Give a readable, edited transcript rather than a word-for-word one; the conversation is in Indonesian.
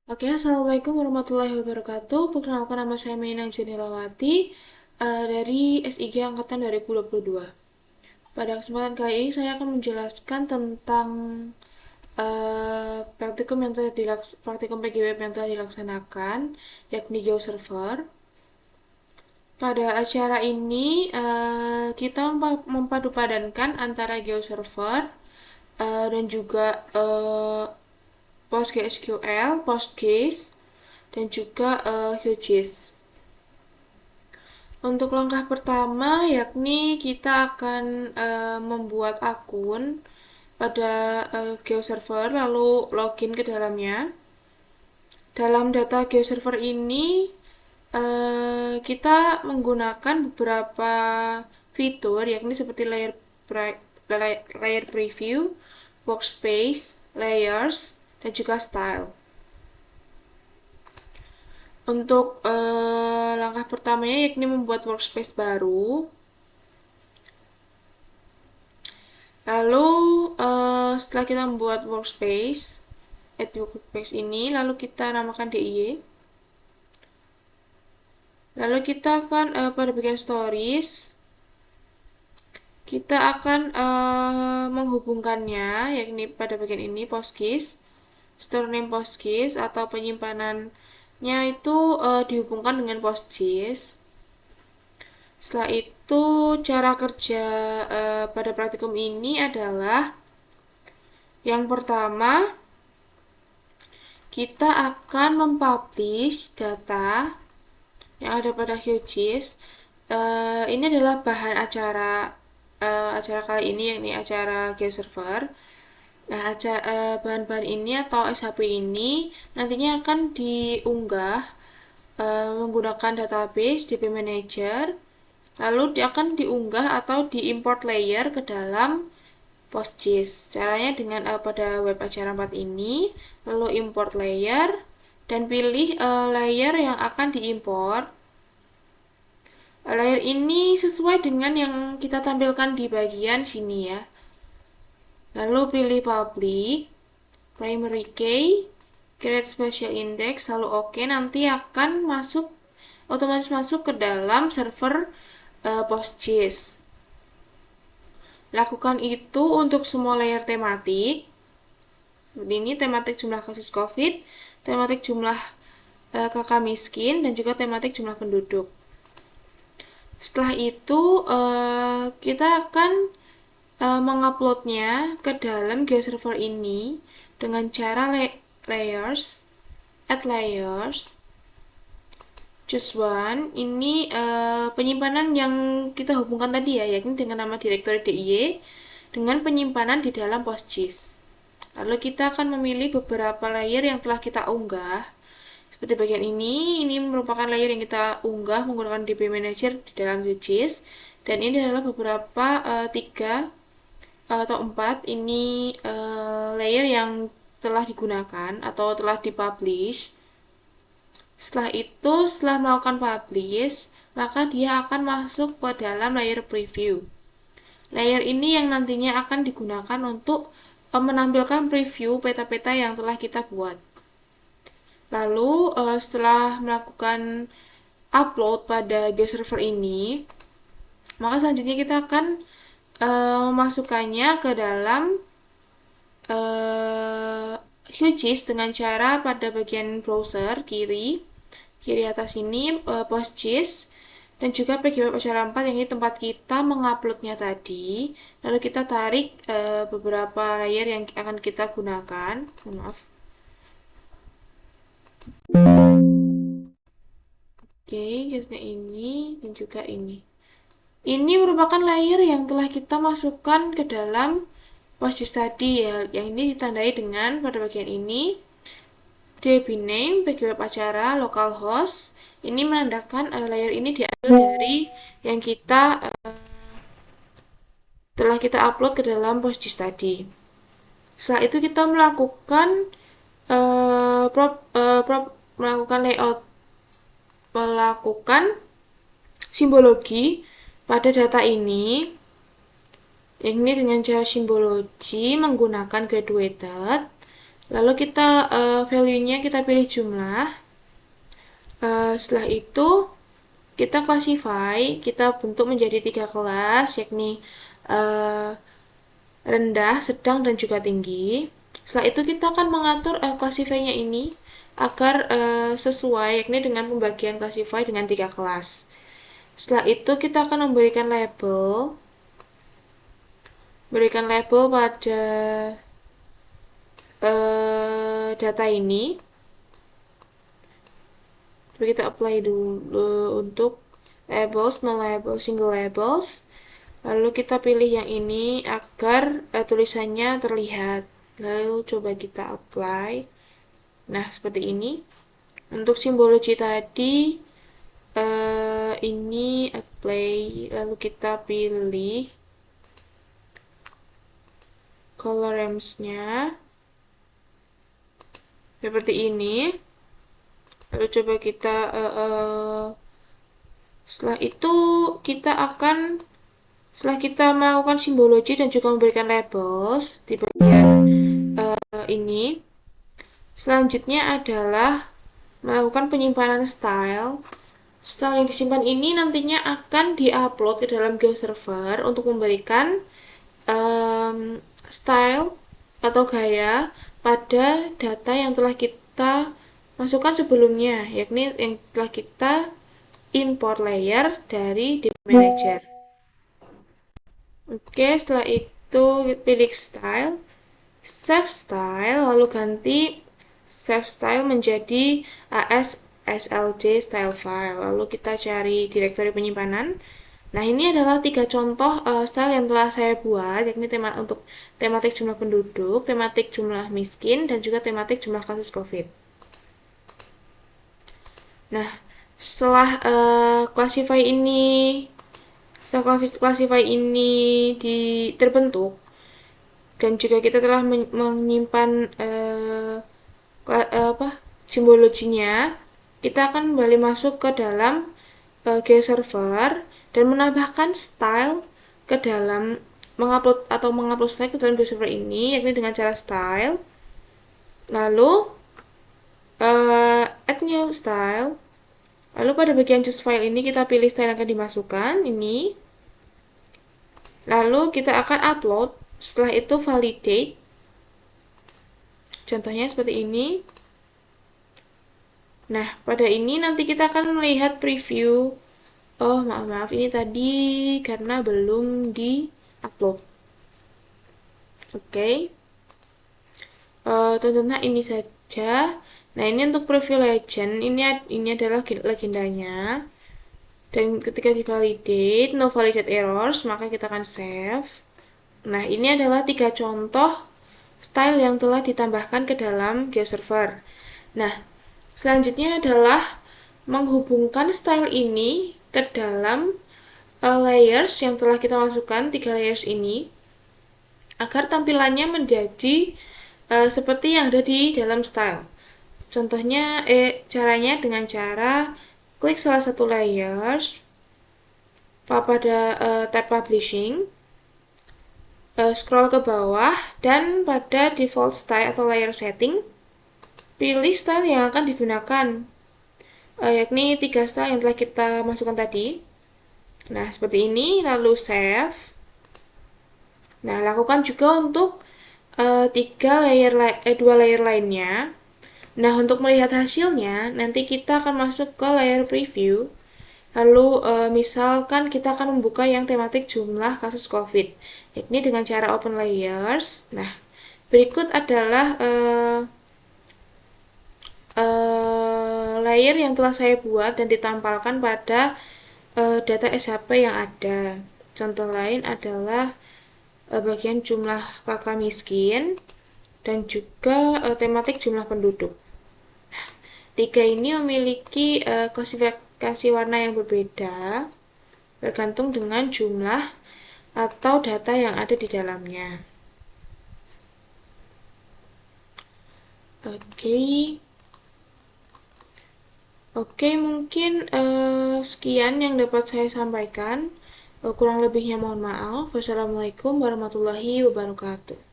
Oke, Assalamualaikum warahmatullahi wabarakatuh. Perkenalkan, nama saya Mainang Jenilawati dari SIG Angkatan 2022. Pada kesempatan kali ini saya akan menjelaskan tentang praktikum PGWP yang telah dilaksanakan, yakni GeoServer. Pada acara ini kita memadupadankan antara GeoServer dan juga PostgreSQL, Postgres, dan juga QGIS. Untuk langkah pertama, yakni kita akan membuat akun pada GeoServer, lalu login ke dalamnya. Dalam data GeoServer ini, kita menggunakan beberapa fitur, yakni seperti layer preview, workspace, layers, dan juga style. Untuk langkah pertamanya yakni membuat workspace baru. Lalu setelah kita membuat workspace, add workspace ini, lalu kita namakan DIY. Lalu kita akan pada bagian stories, kita akan menghubungkannya, yakni pada bagian ini Postgres, store name Postgres atau penyimpanannya itu dihubungkan dengan Postgres. Setelah itu cara kerja pada praktikum ini adalah yang pertama kita akan mempublish data yang ada pada QGIS. Ini adalah bahan acara kali ini, yakni acara GeoServer. Nah, bahan-bahan ini atau SHP ini nantinya akan diunggah menggunakan database DB Manager, lalu akan diunggah atau diimport layer ke dalam Postgres. Caranya dengan pada web acara 4 ini, lalu import layer dan pilih layer yang akan diimport. Layer ini sesuai dengan yang kita tampilkan di bagian sini ya. Lalu pilih public, primary key, create special index, lalu oke, nanti akan otomatis masuk ke dalam server Postgres. Lakukan itu untuk semua layer tematik. Seperti ini, tematik jumlah kasus COVID, tematik jumlah kakak miskin, dan juga tematik jumlah penduduk. Setelah itu kita akan menguploadnya ke dalam GeoServer ini dengan cara layers, add layers, choose one. Ini penyimpanan yang kita hubungkan tadi ya, yakni dengan nama directory DIY dengan penyimpanan di dalam Postgres. Lalu kita akan memilih beberapa layer yang telah kita unggah. Seperti bagian ini merupakan layer yang kita unggah menggunakan DB Manager di dalam QGIS. Dan ini adalah beberapa 3 atau 4 ini layer yang telah digunakan atau telah dipublish. Setelah itu, setelah melakukan publish, maka dia akan masuk ke dalam layer preview. Layer ini yang nantinya akan digunakan untuk menampilkan preview peta-peta yang telah kita buat. Lalu setelah melakukan upload pada GeoServer ini, maka selanjutnya kita akan memasukkannya ke dalam QGIS dengan cara pada bagian browser kiri atas ini Postgres dan juga PGWeb acara 4 yang ini tempat kita menguploadnya tadi. Lalu kita tarik beberapa layer yang akan kita gunakan. Maaf. Oke, guysnya ini dan juga ini. Ini merupakan layer yang telah kita masukkan ke dalam Postgres tadi ya, yang ini ditandai dengan pada bagian ini DB name, PGWeb acara, localhost. Ini menandakan layer ini diambil dari yang kita telah kita upload ke dalam Postgres tadi. Setelah itu kita melakukan melakukan layout, melakukan simbologi pada data ini. Ini dengan cara simbologi menggunakan graduated. Lalu kita value-nya kita pilih jumlah. Setelah itu kita classify, kita bentuk menjadi 3 kelas, yakni uh, rendah, sedang, dan juga tinggi. Setelah itu kita akan mengatur classify-nya ini agar sesuai, yakni dengan pembagian classify dengan 3 kelas. Setelah itu kita akan berikan label pada data ini. Lalu kita apply dulu untuk labels, no labels, single labels. Lalu kita pilih yang ini agar tulisannya terlihat. Lalu coba kita apply. Nah, seperti ini. Untuk simbologi tadi, ini apply. Lalu kita pilih color ramps-nya. Seperti ini. Lalu coba kita setelah itu setelah kita melakukan simbologi dan juga memberikan labels di bagian ini, selanjutnya adalah melakukan penyimpanan style. Style yang disimpan ini nantinya akan diupload ke dalam GeoServer untuk memberikan style atau gaya pada data yang telah kita masukkan sebelumnya, yakni yang telah kita import layer dari DB Manager. Oke, setelah itu pilih style, save style, lalu ganti save style menjadi ASSLD style file. Lalu kita cari direktori penyimpanan. Nah, ini adalah 3 contoh style yang telah saya buat, yakni untuk tematik jumlah penduduk, tematik jumlah miskin, dan juga tematik jumlah kasus COVID. Nah, setelah classify ini terbentuk, dan juga kita telah menyimpan simbologinya, kita akan kembali masuk ke dalam GeoServer dan menambahkan style ke dalam mengupload style ke dalam GeoServer ini, yakni dengan cara style, lalu add new style. Lalu pada bagian choose file ini kita pilih style yang akan dimasukkan ini. Lalu kita akan upload. Setelah itu validate. Contohnya seperti ini. Nah, pada ini nanti kita akan melihat preview. Oh, maaf, ini tadi karena belum di-upload. Oke. Tontonlah ini saja. Nah, ini untuk preview legend. Ini adalah legendanya. Dan ketika divalidate, no validate errors, maka kita akan save. Nah, ini adalah 3 contoh style yang telah ditambahkan ke dalam GeoServer. Nah, selanjutnya adalah menghubungkan style ini ke dalam layers yang telah kita masukkan, 3 layers ini, agar tampilannya menjadi seperti yang ada di dalam style. Contohnya, caranya dengan cara klik salah satu layers pada tab publishing, scroll ke bawah, dan pada default style atau layer setting, pilih style yang akan digunakan, yakni 3 style yang telah kita masukkan tadi. Nah, seperti ini, lalu save. Nah, lakukan juga untuk 2 layer lainnya. Nah, untuk melihat hasilnya, nanti kita akan masuk ke layer preview. Lalu, misalkan kita akan membuka yang tematik jumlah kasus COVID, yakni dengan cara open layers. Nah, berikut adalah layer yang telah saya buat dan ditampalkan pada data SHP yang ada. Contoh lain adalah bagian jumlah kakak miskin dan juga tematik jumlah penduduk. 3 ini memiliki klasifikasi warna yang berbeda bergantung dengan jumlah atau data yang ada di dalamnya. Oke, mungkin sekian yang dapat saya sampaikan. Kurang lebihnya mohon maaf. Wassalamualaikum warahmatullahi wabarakatuh.